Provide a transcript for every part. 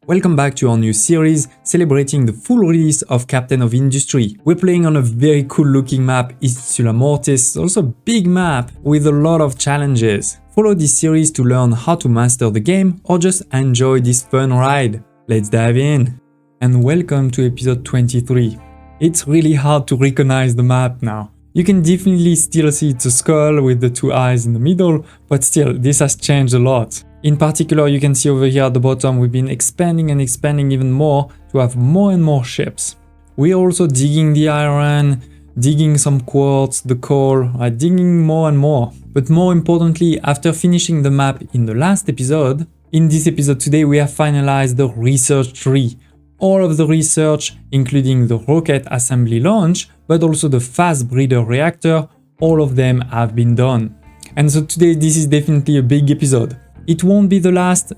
Welcome back to our new series celebrating the full release of Captain of Industry. We're playing on a very cool looking map, Insula Mortis, also a big map with a lot of challenges. Follow this series to learn how to master the game or just enjoy this fun ride. Let's dive in. And welcome to episode 23. It's really hard to recognize the map now. You can definitely still see it's a skull with the two eyes in the middle, but still, this has changed a lot. In particular, you can see over here at the bottom, we've been expanding and expanding even more to have more and more ships. We're also digging the iron, digging some quartz, the coal, digging more and more. But more importantly, after finishing the map in the last episode, in this episode today, we have finalized the research tree. All of the research, including the rocket assembly launch, but also the fast breeder reactor, all of them have been done. And so today, this is definitely a big episode. It won't be the last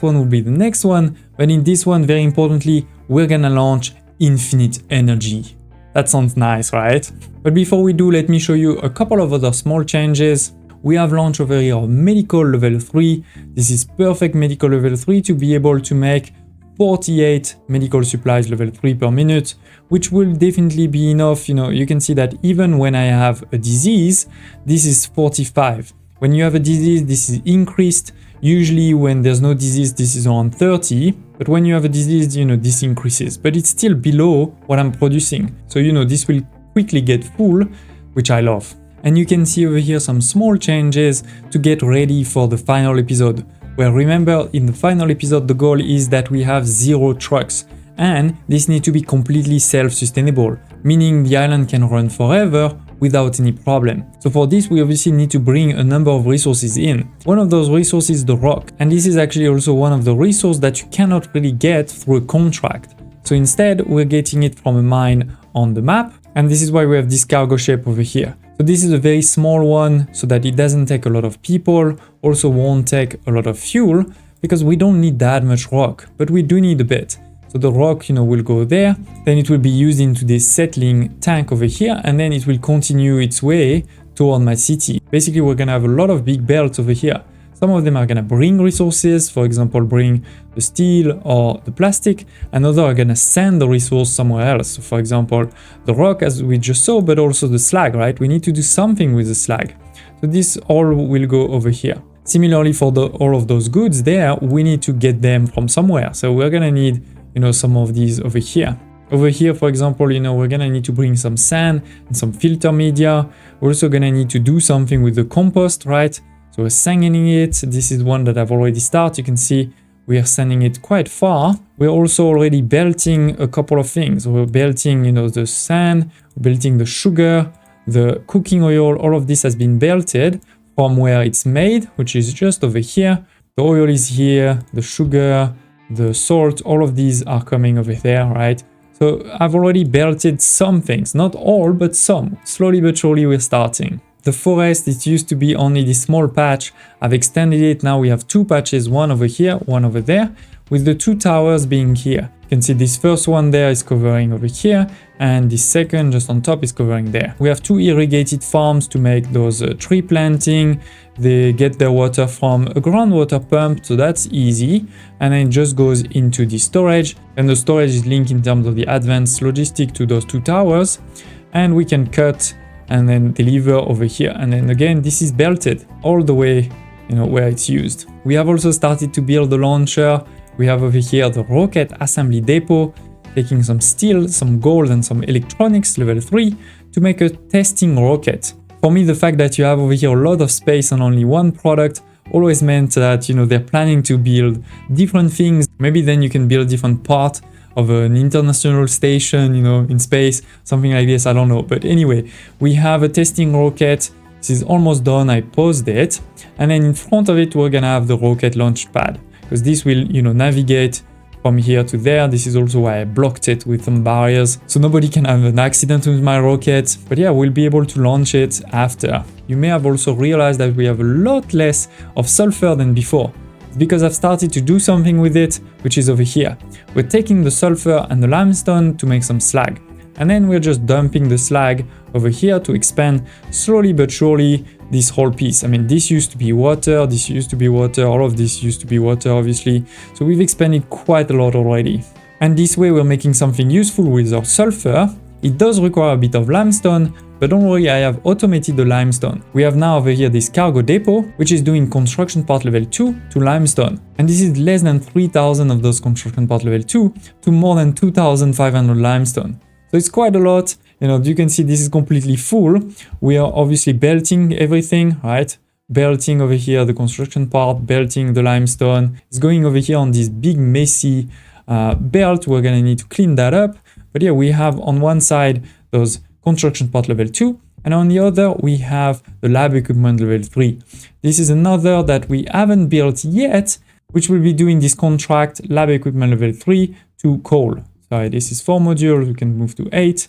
one will be the next one, but in this one, very importantly, we're gonna launch infinite energy. That sounds nice, right? But before we do, let me show you a couple of other small changes. We have launched over here medical level 3. This is perfect medical level 3 to be able to make 48 medical supplies level 3 per minute, which will definitely be enough. You can see that even when I have a disease, this is 45. When you have a disease, this is increased. Usually when there's no disease, this is around 30, but when you have a disease, this increases, but it's still below what I'm producing. So, this will quickly get full, which I love. And you can see over here some small changes to get ready for the final episode. Where remember, in the final episode, the goal is that we have 0 trucks, and this needs to be completely self-sustainable, meaning the island can run forever without any problem. So for this, we obviously need to bring a number of resources in. One of those resources is the rock, and this is actually also one of the resources that you cannot really get through a contract. So instead, we're getting it from a mine on the map, and this is why we have this cargo ship over here. So this is a very small one so that it doesn't take a lot of people, also won't take a lot of fuel, because we don't need that much rock, but we do need a bit. So the rock, will go there, then it will be used into this settling tank over here, and then it will continue its way toward my city. Basically, we're gonna have a lot of big belts over here. Some of them are gonna bring resources, for example, bring the steel or the plastic, and others are gonna send the resource somewhere else. So for example, the rock, as we just saw, but also the slag, right? We need to do something with the slag. So this all will go over here. Similarly, for all of those goods there, we need to get them from somewhere. So we're gonna need some of these over here. Over here, for example, we're gonna need to bring some sand and some filter media. We're also gonna need to do something with the compost, right? So we're sending it. This is one that I've already started. You can see we are sending it quite far. We're also already belting a couple of things. We're belting, the sand, we're belting the sugar, the cooking oil. All of this has been belted from where it's made, which is just over here. The oil is here, the sugar, the salt, all of these are coming over there, right? So I've already belted some things, not all, but some. Slowly but surely we're starting. The forest, it used to be only this small patch. I've extended it. Now we have 2 patches, one over here, one over there, with the 2 towers being here. You can see this first one there is covering over here, and this second just on top is covering there. We have 2 irrigated farms to make those tree planting. They get their water from a groundwater pump, so that's easy. And then it just goes into the storage, and the storage is linked in terms of the advanced logistic to those 2 towers. And we can cut and then deliver over here. And then again, this is belted all the way, where it's used. We have also started to build the launcher. We have over here the rocket assembly depot, taking some steel, some gold, and some electronics level 3 to make a testing rocket. For me, the fact that you have over here a lot of space and only one product always meant that, they're planning to build different things. Maybe then you can build different parts of an international station, in space, something like this, I don't know. But anyway, we have a testing rocket. This is almost done, I paused it. And then in front of it, we're gonna have the rocket launch pad, because this will, navigate from here to there. This is also why I blocked it with some barriers, so nobody can have an accident with my rocket. But yeah, we'll be able to launch it after. You may have also realized that we have a lot less of sulfur than before. It's because I've started to do something with it, which is over here. We're taking the sulfur and the limestone to make some slag. And then we're just dumping the slag over here to expand slowly but surely this whole piece. I mean, this used to be water, this used to be water, all of this used to be water, obviously. So we've expanded quite a lot already. And this way we're making something useful with our sulfur. It does require a bit of limestone, but don't worry, I have automated the limestone. We have now over here this cargo depot, which is doing construction part level 2 to limestone. And this is less than 3,000 of those construction part level 2 to more than 2,500 limestone. So it's quite a lot. You know, you can see this is completely full. We are obviously belting everything, right? Belting over here the construction part, belting the limestone. It's going over here on this big messy belt. We're gonna need to clean that up. But yeah, we have on one side those construction part level 2, and on the other we have the lab equipment level 3. This is another that we haven't built yet, which will be doing this contract lab equipment level 3 to coal. Sorry, this is 4 modules, we can move to 8.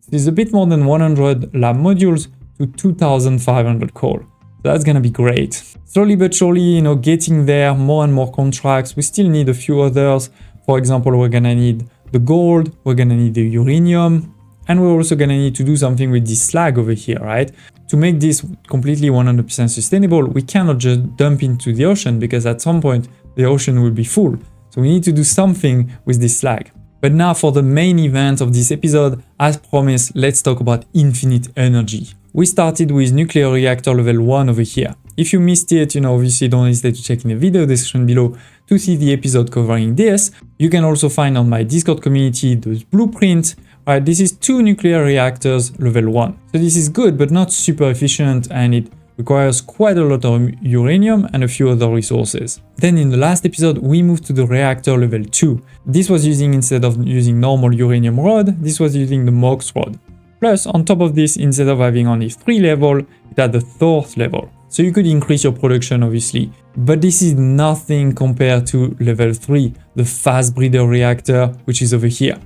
This is a bit more than 100 lab modules to 2,500 coal. So that's gonna be great. Slowly but surely, you know, getting there, more and more contracts. We still need a few others. For example, we're gonna need the gold, we're gonna need the uranium, and we're also gonna need to do something with this slag over here, right? To make this completely 100% sustainable, we cannot just dump into the ocean because at some point the ocean will be full. So we need to do something with this slag. But now for the main event of this episode, as promised, let's talk about infinite energy. We started with nuclear reactor level 1 over here. If you missed it, you know, obviously don't hesitate to check in the video description below to see the episode covering this. You can also find on my Discord community the blueprint. Right, this is 2 nuclear reactors level 1. So this is good, but not super efficient, and it requires quite a lot of uranium and a few other resources. Then in the last episode, we moved to the reactor level 2. This was using, instead of using normal uranium rod, this was using the MOX rod. Plus, on top of this, instead of having only 3 levels, it had the 4th level. So you could increase your production, obviously. But this is nothing compared to level 3, the fast breeder reactor, which is over here.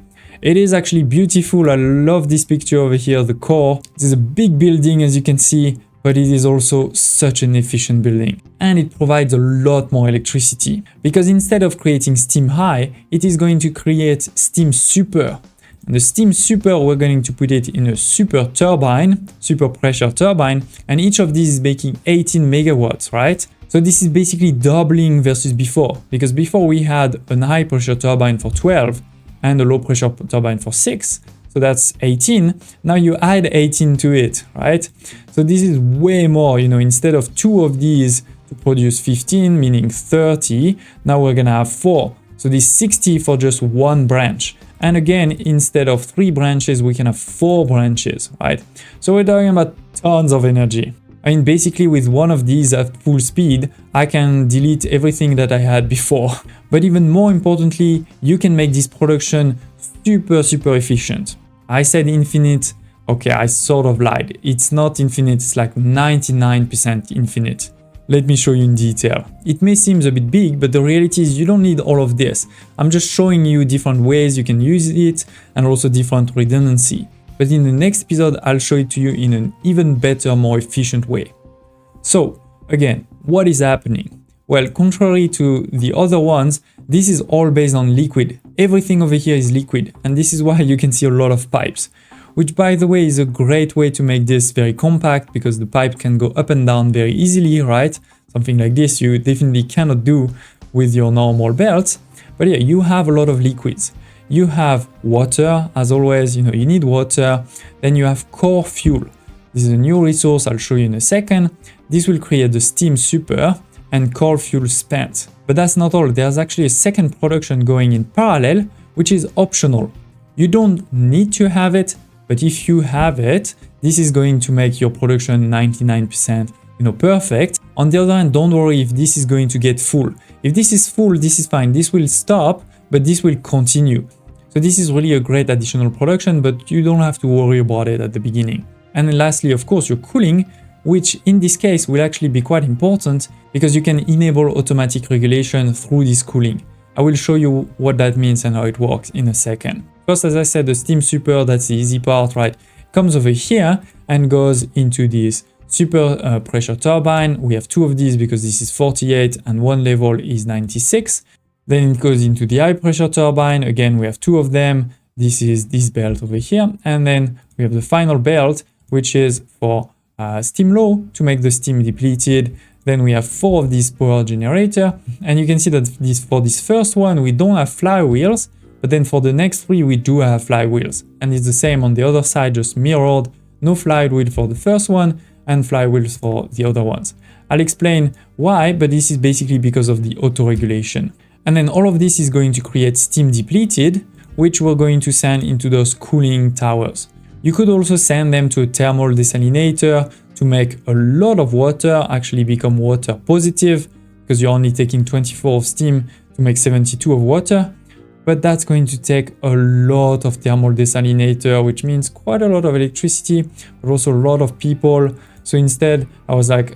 It is actually beautiful. I love this picture over here, the core. This is a big building, as you can see, but it is also such an efficient building. And it provides a lot more electricity, because instead of creating steam high, it is going to create steam super. And the steam super, we're going to put it in a super turbine, super pressure turbine, and each of these is making 18 megawatts, right? So this is basically doubling versus before, because before we had a high pressure turbine for 12 and a low pressure turbine for 6. So that's 18. Now you add 18 to it, right? So this is way more, you know, instead of 2 of these to produce 15, meaning 30, now we're gonna have 4. So this 60 for just 1 branch. And again, instead of 3 branches, we can have 4 branches, right? So we're talking about tons of energy. I mean, basically with one of these at full speed, I can delete everything that I had before. But even more importantly, you can make this production super efficient. I said infinite. Okay, I sort of lied. It's not infinite, it's like 99% infinite. Let me show you in detail. It may seem a bit big, but the reality is you don't need all of this. I'm just showing you different ways you can use it and also different redundancy. But in the next episode, I'll show it to you in an even better, more efficient way. So again, what is happening? Well, contrary to the other ones, this is all based on liquid. Everything over here is liquid, and this is why you can see a lot of pipes. Which, by the way, is a great way to make this very compact, because the pipe can go up and down very easily, right? Something like this you definitely cannot do with your normal belt. But yeah, you have a lot of liquids. You have water, as always, you know, you need water. Then you have core fuel. This is a new resource I'll show you in a second. This will create the steam super and core fuel spent. But that's not all. There's actually a second production going in parallel, which is optional. You don't need to have it, but if you have it, this is going to make your production 99%, you know, perfect. On the other hand, don't worry if this is going to get full. If this is full, this is fine. This will stop, but this will continue. So this is really a great additional production, but you don't have to worry about it at the beginning. And then lastly, of course, your cooling, which in this case will actually be quite important because you can enable automatic regulation through this cooling. I will show you what that means and how it works in a second. First, as I said, the steam super, that's the easy part, right? Comes over here and goes into this super pressure turbine. We have 2 of these because this is 48 and 1 level is 96. Then it goes into the high pressure turbine. Again, we have 2 of them. This is this belt over here. And then we have the final belt, which is for steam low to make the steam depleted. Then we have 4 of these power generator, and you can see that for this first one we don't have flywheels, but then for the next 3 we do have flywheels, and it's the same on the other side, just mirrored. No flywheel for the first one and flywheels for the other ones. I'll explain why, but this is basically because of the auto-regulation. And then all of this is going to create steam depleted, which we're going to send into those cooling towers. You could also send them to a thermal desalinator to make a lot of water actually become water positive, because you're only taking 24 of steam to make 72 of water. But that's going to take a lot of thermal desalinator, which means quite a lot of electricity, but also a lot of people. So instead, I was like,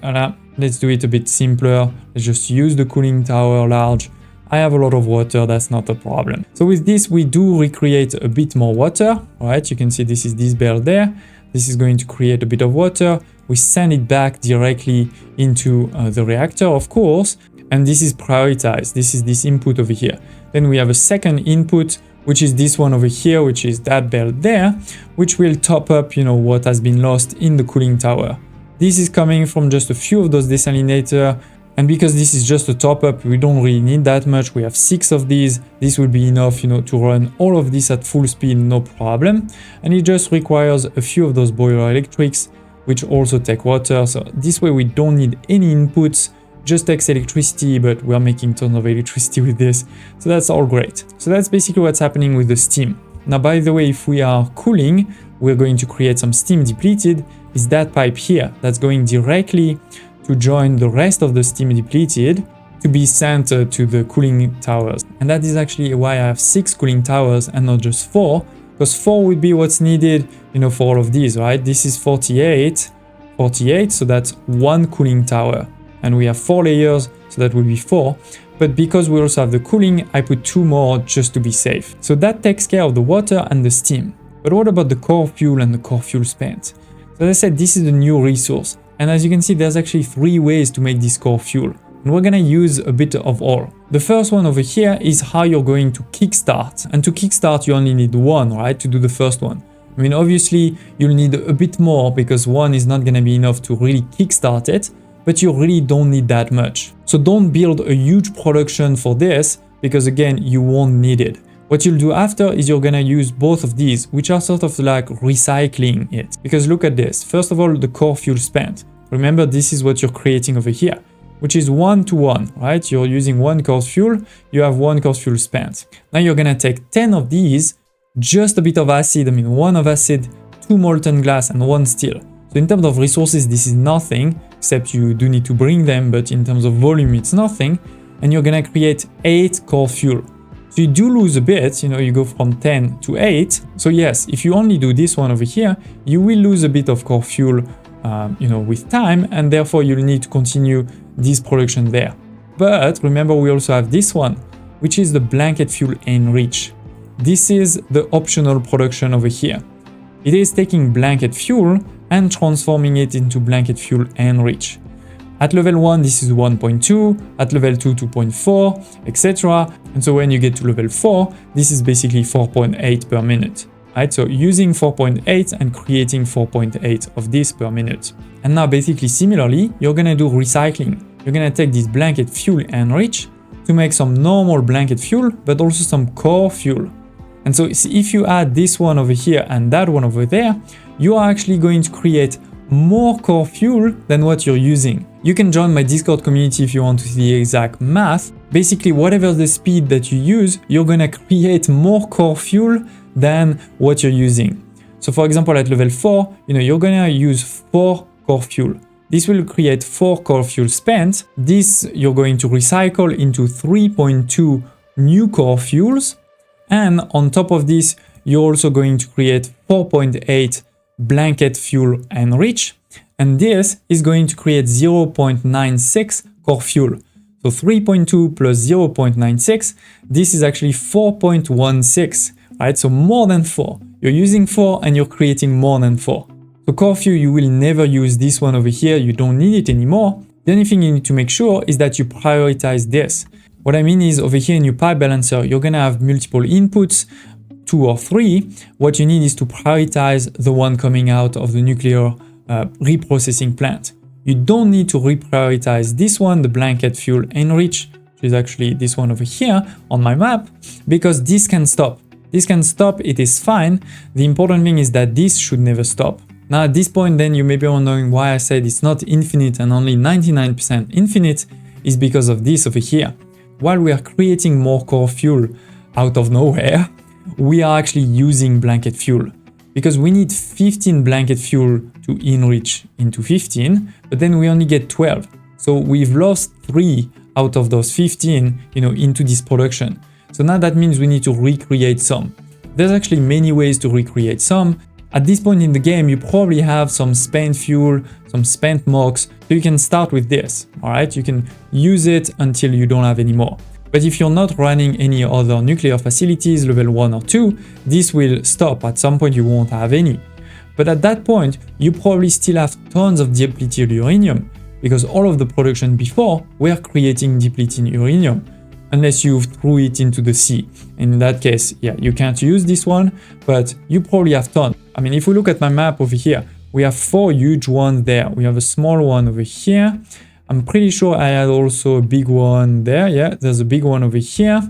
let's do it a bit simpler. Let's just use the cooling tower large. I have a lot of water, that's not a problem. So with this, we do recreate a bit more water, right? You can see this is this barrel there. This is going to create a bit of water. We send it back directly into the reactor, of course. And this is prioritized. This is this input over here. Then we have a second input, which is this one over here, which is that barrel there, which will top up, what has been lost in the cooling tower. This is coming from just a few of those desalinators. And because this is just a top up, we don't really need that much. We have 6 of these. This will be enough, to run all of this at full speed, no problem. And it just requires a few of those boiler electrics, which also take water. So this way we don't need any inputs, just takes electricity, but we're making tons of electricity with this. So that's all great. So that's basically what's happening with the steam. Now, by the way, if we are cooling, we're going to create some steam depleted. Is that pipe here that's going directly to join the rest of the steam depleted to be sent to the cooling towers. And that is actually why I have 6 cooling towers and not just 4, because 4 would be what's needed, for all of these, right? This is 48, so that's 1 cooling tower. And we have 4 layers, so that would be 4. But because we also have the cooling, I put 2 more just to be safe. So that takes care of the water and the steam. But what about the core fuel and the core fuel spent? So as I said, this is the new resource. And as you can see, there's actually 3 ways to make this core fuel. And we're gonna use a bit of all. The first one over here is how you're going to kickstart. And to kickstart, you only need 1, right, to do the first one. I mean, obviously, you'll need a bit more because 1 is not gonna be enough to really kickstart it, but you really don't need that much. So don't build a huge production for this because again, you won't need it. What you'll do after is you're gonna use both of these, which are sort of like recycling it. Because look at this. First of all, the core fuel spent. Remember, this is what you're creating over here, which is 1 to 1, right? You're using 1 core fuel, you have 1 core fuel spent. Now you're gonna take 10 of these, just a bit of acid, 1 of acid, 2 molten glass, and 1 steel. So in terms of resources, this is nothing, except you do need to bring them, but in terms of volume, it's nothing. And you're gonna create 8 core fuel. So you do lose a bit, you go from 10 to 8. So yes, if you only do this one over here, you will lose a bit of core fuel, with time, and therefore you'll need to continue this production there. But remember, we also have this one, which is the blanket fuel enrich. This is the optional production over here. It is taking blanket fuel and transforming it into blanket fuel enrich. At level 1, this is 1.2, at level 2, 2.4, etc. And so when you get to level 4, this is basically 4.8 per minute. Right? So using 4.8 and creating 4.8 of this per minute. And now basically similarly, you're gonna do recycling. You're gonna take this blanket fuel enrich to make some normal blanket fuel, but also some core fuel. And so if you add this one over here and that one over there, you are actually going to create more core fuel than what you're using. You can join my Discord community if you want to see the exact math. Basically, whatever the speed that you use, you're gonna create more core fuel than what you're using. So for example, at level 4, you're gonna use 4 core fuel. This will create 4 core fuel spent. This you're going to recycle into 3.2 new core fuels. And on top of this, you're also going to create 4.8 blanket fuel enrich. And this is going to create 0.96 core fuel. So 3.2 plus 0.96, this is actually 4.16, right? So more than 4. You're using 4 and you're creating more than 4. So core fuel, you will never use this one over here. You don't need it anymore. The only thing you need to make sure is that you prioritize this. What I mean is over here in your pipe balancer, you're gonna have multiple inputs, 2 or 3. What you need is to prioritize the one coming out of the nuclear reprocessing plant. You don't need to reprioritize this one, the blanket fuel enrich, which is actually this one over here on my map, because this can stop. This can stop, it is fine. The important thing is that this should never stop. Now at this point then you may be wondering why I said it's not infinite and only 99% infinite is because of this over here. While we are creating more core fuel out of nowhere, we are actually using blanket fuel. Because we need 15 blanket fuel to enrich into 15, but then we only get 12. So we've lost 3 out of those 15, into this production. So now that means we need to recreate some. There's actually many ways to recreate some. At this point in the game, you probably have some spent fuel, some spent MOX, so you can start with this, all right? You can use it until you don't have any more. But if you're not running any other nuclear facilities, level 1 or 2, this will stop. At some point you won't have any. But at that point, you probably still have tons of depleted uranium, because all of the production before were creating depleting uranium, unless you threw it into the sea. In that case, yeah, you can't use this one, but you probably have tons. I mean, if we look at my map over here, we have 4 huge ones there. We have a small one over here. I'm pretty sure I had also a big one there. Yeah, there's a big one over here.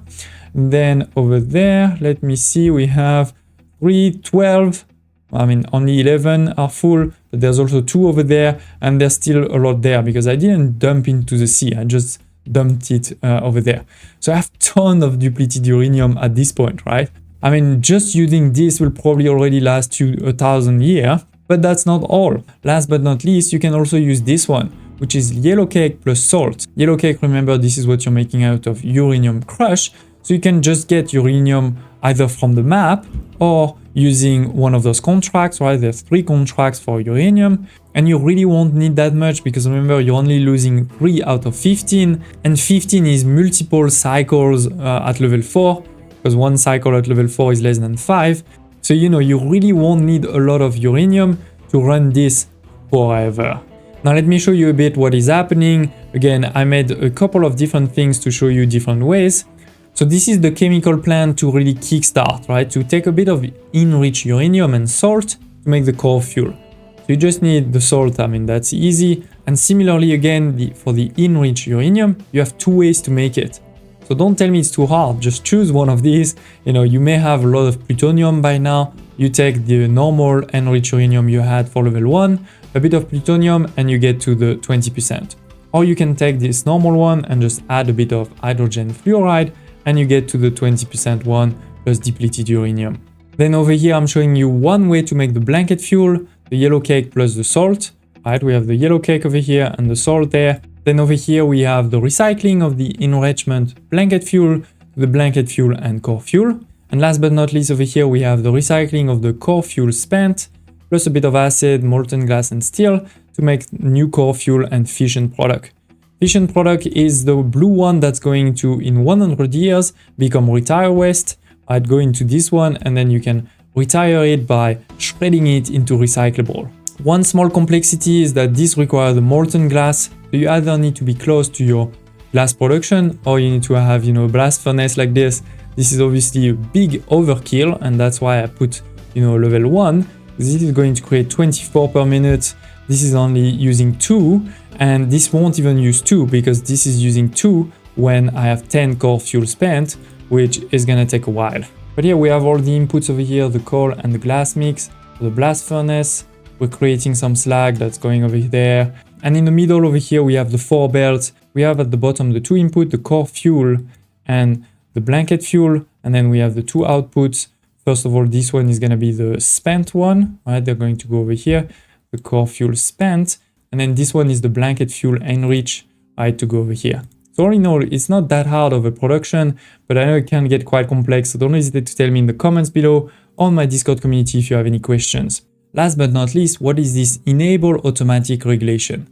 And then over there, let me see, we have 3, 12. I mean, only 11 are full, but there's also 2 over there, and there's still a lot there because I didn't dump into the sea. I just dumped it over there. So I have a ton of depleted uranium at this point, right? I mean, just using this will probably already last you 1,000 years, but that's not all. Last but not least, you can also use this one, which is yellow cake plus salt. Yellow cake, remember, this is what you're making out of uranium crush. So you can just get uranium either from the map or using one of those contracts, right? There's 3 contracts for uranium, and you really won't need that much because remember, you're only losing 3 out of 15, and 15 is multiple cycles at level 4, because 1 cycle at level 4 is less than 5. So you really won't need a lot of uranium to run this forever. Now let me show you a bit what is happening. Again, I made a couple of different things to show you different ways. So this is the chemical plant to really kickstart, right? To take a bit of enriched uranium and salt to make the core fuel. So you just need the salt, I mean, that's easy. And similarly, again, for the enriched uranium, you have 2 ways to make it. So don't tell me it's too hard, just choose one of these. You may have a lot of plutonium by now. You take the normal enriched uranium you had for level 1, a bit of plutonium, and you get to the 20%. Or you can take this normal one and just add a bit of hydrogen fluoride, and you get to the 20% one plus depleted uranium. Then over here, I'm showing you one way to make the blanket fuel, the yellow cake plus the salt. Right, we have the yellow cake over here and the salt there. Then over here, we have the recycling of the enrichment blanket fuel, the blanket fuel and core fuel. And last but not least, over here, we have the recycling of the core fuel spent, plus a bit of acid, molten glass and steel to make new core fuel and fission product. Fission product is the blue one that's going to, in 100 years, become retire waste. I'd go into this one and then you can retire it by shredding it into recyclable. One small complexity is that this requires the molten glass. So you either need to be close to your glass production or you need to have, a blast furnace like this. This is obviously a big overkill and that's why I put, level 1. This is going to create 24 per minute. This is only using 2 and this won't even use 2 because this is using 2 when I have 10 core fuel spent, which is gonna take a while. But here we have all the inputs over here, the coal and the glass mix, the blast furnace. We're creating some slag that's going over there. And in the middle over here, we have the 4 belts. We have at the bottom the 2 input, the core fuel and the blanket fuel. And then we have the 2 outputs. First of all, this one is gonna be the spent one, right? They're going to go over here, the core fuel spent. And then this one is the blanket fuel enrich, right, to go over here. So all in all, it's not that hard of a production, but I know it can get quite complex. So don't hesitate to tell me in the comments below on my Discord community if you have any questions. Last but not least, what is this enable automatic regulation?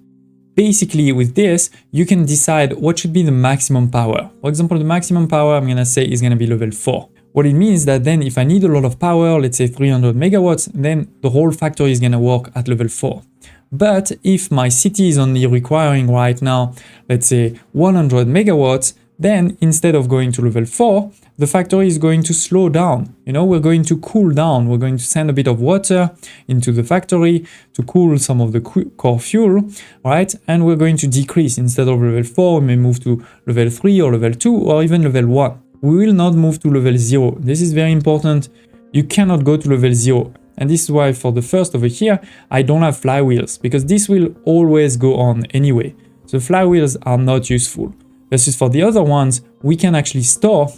Basically with this, you can decide what should be the maximum power. For example, the maximum power I'm gonna say is gonna be level 4. What it means that then if I need a lot of power, let's say 300 megawatts, then the whole factory is gonna work at level 4. But if my city is only requiring right now, let's say 100 megawatts, then instead of going to level 4, the factory is going to slow down. You know, we're going to cool down. We're going to send a bit of water into the factory to cool some of the core fuel, right? And we're going to decrease. Instead of level 4, we may move to level 3 or level 2 or even level 1. We will not move to level 0. This is very important. You cannot go to level 0. And this is why for the first over here, I don't have flywheels, because this will always go on anyway. So flywheels are not useful. Versus for the other ones, we can actually store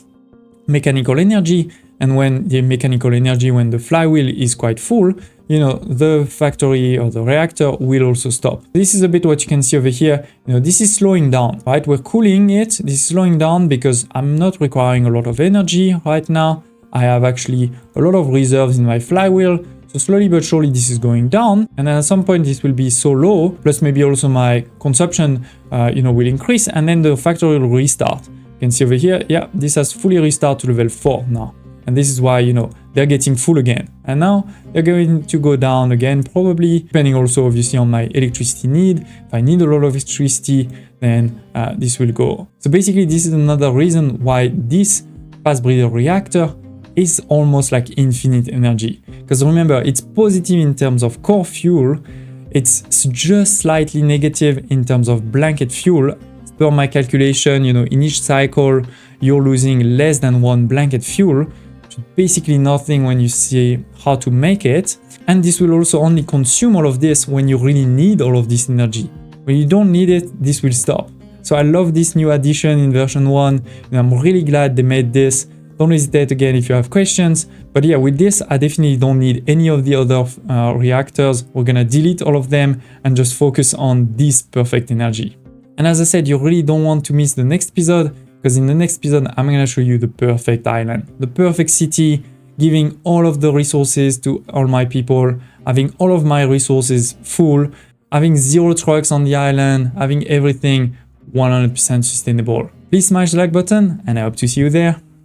mechanical energy, and when the mechanical energy, when the flywheel is quite full, you know, the factory or the reactor will also stop. This is a bit what you can see over here. You know, this is slowing down, right? We're cooling it. This is slowing down because I'm not requiring a lot of energy right now. I have actually a lot of reserves in my flywheel. So slowly but surely this is going down, and then at some point this will be so low, plus maybe also my consumption you know, will increase, and then the factory will restart. You can see over here, yeah, this has fully restarted to level 4 now. And this is why, you know, they're getting full again. And now they're going to go down again, probably, depending also obviously on my electricity need. If I need a lot of electricity, then this will go. So basically this is another reason why this fast breeder reactor is almost like infinite energy. Because remember, it's positive in terms of core fuel, it's just slightly negative in terms of blanket fuel. Per my calculation, you know, in each cycle, you're losing less than 1 blanket fuel, which is basically nothing when you see how to make it. And this will also only consume all of this when you really need all of this energy. When you don't need it, this will stop. So I love this new addition in version 1, and I'm really glad they made this. Don't hesitate again if you have questions. But yeah, with this, I definitely don't need any of the other reactors. We're gonna delete all of them and just focus on this perfect energy. And as I said, you really don't want to miss the next episode, because in the next episode, I'm gonna show you the perfect island, the perfect city, giving all of the resources to all my people, having all of my resources full, having 0 trucks on the island, having everything 100% sustainable. Please smash the like button, and I hope to see you there.